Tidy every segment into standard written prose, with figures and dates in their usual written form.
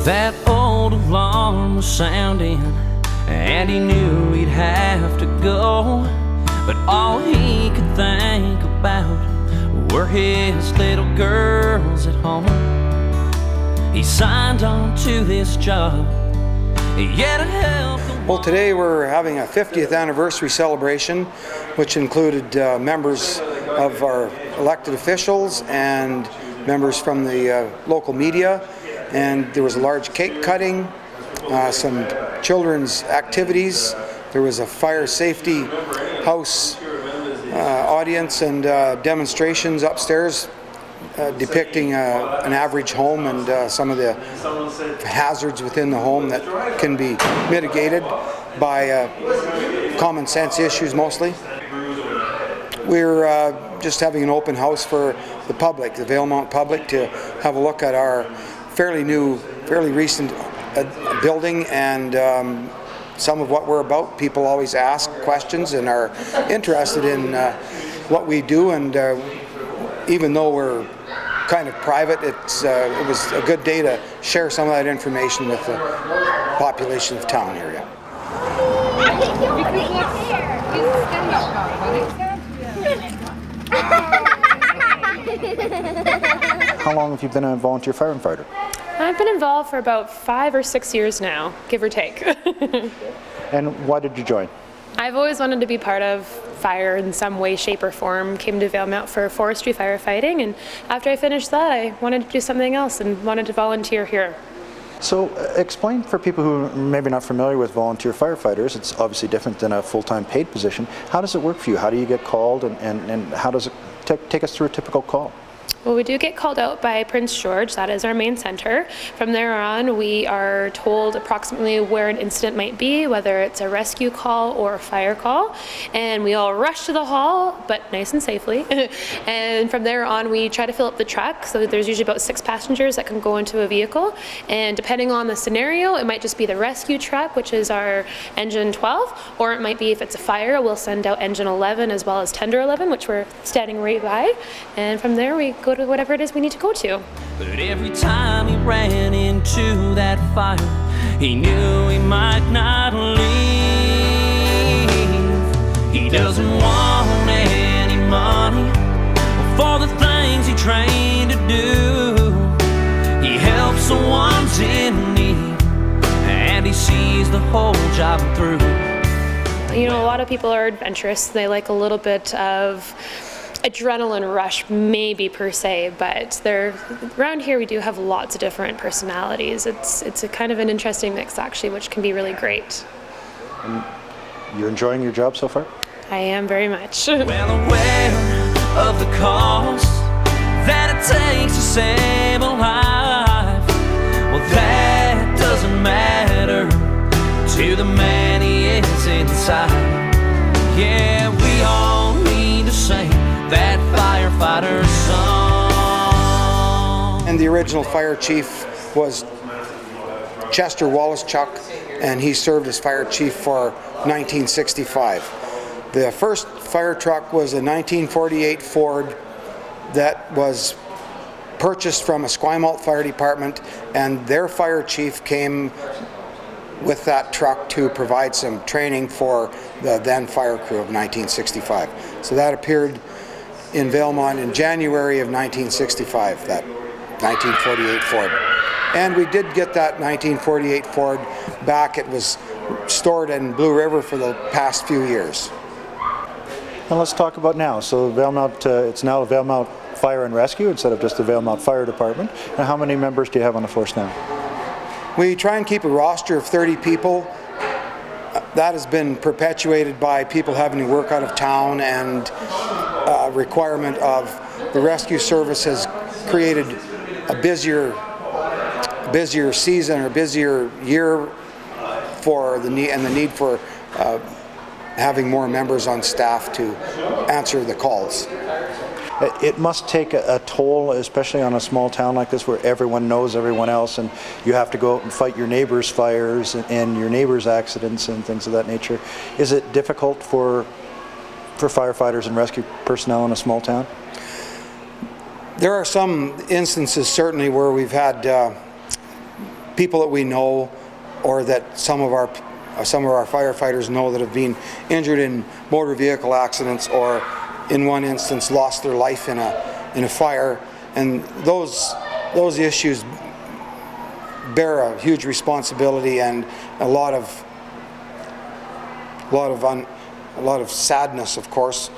That old alarm was sounding, and he knew he'd have to go. But all he could think about were his little girls at home. He signed on to this job, yet to help them. Well, today we're having a 50th anniversary celebration, which included members of our elected officials and members from the local media. And there was a large cake cutting, some children's activities. There was a fire safety house audience and demonstrations upstairs depicting an average home and some of the hazards within the home that can be mitigated by common sense issues mostly. We're just having an open house for the public, the Valemount public, to have a look at our fairly new, fairly recent building and some of what we're about. People always ask questions and are interested in what we do, and even though we're kind of private, it was a good day to share some of that information with the population of town area. How long have you been a volunteer firefighter? I've been involved for about 5 or 6 years now, give or take. And why did you join? I've always wanted to be part of fire in some way, shape, or form. Came to Valemount for forestry firefighting, and after I finished that, I wanted to do something else and wanted to volunteer here. So explain for people who are maybe not familiar with volunteer firefighters. It's obviously different than a full-time paid position. How does it work for you? How do you get called, and how does it take us through a typical call? Well, we do get called out by Prince George. That is our main center. From there on, we are told approximately where an incident might be, whether it's a rescue call or a fire call, and we all rush to the hall, but nice and safely. And from there on, we try to fill up the truck. So there's usually about 6 passengers that can go into a vehicle, and depending on the scenario, it might just be the rescue truck, which is our engine 12, or it might be, if it's a fire, we'll send out engine 11 as well as tender 11, which we're standing right by, and from there we go to whatever it is we need to go to. But every time he ran into that fire, he knew he might not leave. He doesn't want any money for the things he trained to do. He helps the ones in need, and he sees the whole job through. You know, a lot of people are adventurous. They like a little bit of adrenaline rush, maybe per se, but around here we do have lots of different personalities. It's a kind of an interesting mix actually, which can be really great. And you're enjoying your job so far? I am very much. Well aware of the cost that it takes to save a life. Well, that doesn't matter to the man he is inside. Yeah, we all need to sing that firefighter song. And the original fire chief was Chester Wallace-Chuck, and he served as fire chief for 1965. The first fire truck was a 1948 Ford that was purchased from a Esquimalt Fire Department, and their fire chief came with that truck to provide some training for the then fire crew of 1965. So that appeared in Valemount in January of 1965, that 1948 Ford. And we did get that 1948 Ford back. It was stored in Blue River for the past few years. And let's talk about now. So Valemount, it's now the Valemount Fire and Rescue instead of just the Valemount Fire Department. And how many members do you have on the force now? We try and keep a roster of 30 people. That has been perpetuated by people having to work out of town, and requirement of the rescue service has created a busier season or busier year for the need for having more members on staff to answer the calls. It must take a toll, especially on a small town like this where everyone knows everyone else, and you have to go out and fight your neighbors' fires and your neighbors' accidents and things of that nature. Is it difficult for firefighters and rescue personnel in a small town? There are some instances certainly where we've had people that we know or that some of our firefighters know that have been injured in motor vehicle accidents, or in one instance lost their life in a fire, and those issues bear a huge responsibility and a lot of sadness, of course,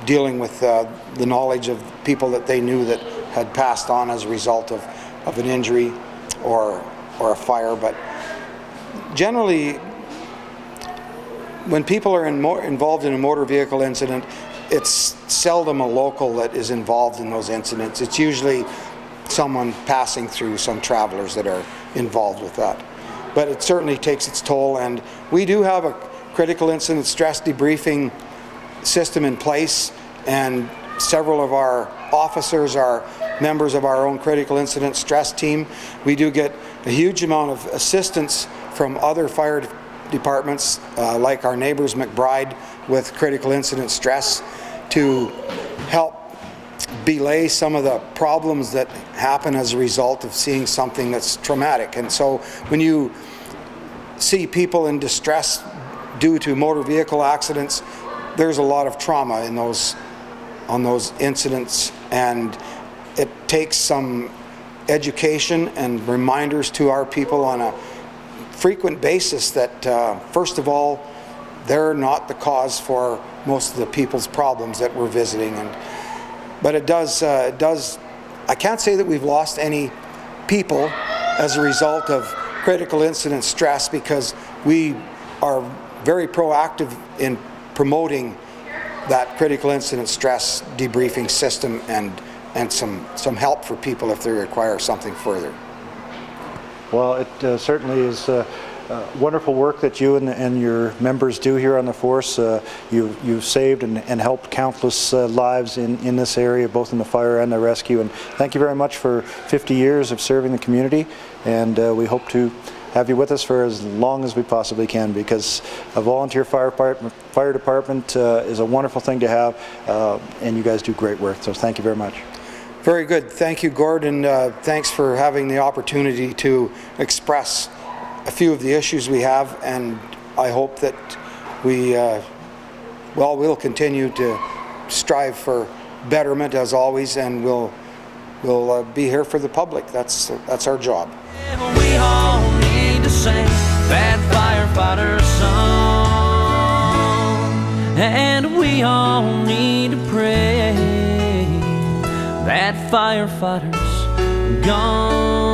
dealing with the knowledge of people that they knew that had passed on as a result of an injury or a fire. But generally, when people are involved in a motor vehicle incident, it's seldom a local that is involved in those incidents. It's usually someone passing through, some travelers that are involved with that. But it certainly takes its toll, and we do have a critical incident stress debriefing system in place, and several of our officers are members of our own critical incident stress team. We do get a huge amount of assistance from other fire departments, like our neighbors McBride with critical incident stress, to help belay some of the problems that happen as a result of seeing something that's traumatic. And so when you see people in distress due to motor vehicle accidents, there's a lot of trauma on those incidents, and it takes some education and reminders to our people on a frequent basis that first of all, they're not the cause for most of the people's problems that we're visiting. But it does, I can't say that we've lost any people as a result of critical incident stress, because we are very proactive in promoting that critical incident stress debriefing system and some help for people if they require something further. Well, it certainly is wonderful work that you and your members do here on the force. You've saved and helped countless lives in this area, both in the fire and the rescue. And thank you very much for 50 years of serving the community. And we hope to have you with us for as long as we possibly can, because a volunteer fire department is a wonderful thing to have, and you guys do great work. So thank you very much. Very good. Thank you, Gord, and thanks for having the opportunity to express a few of the issues we have, and I hope that we'll continue to strive for betterment as always, and we'll be here for the public. That's our job. We all need to sing that firefighter song, and we all need to pray that firefighter's gone.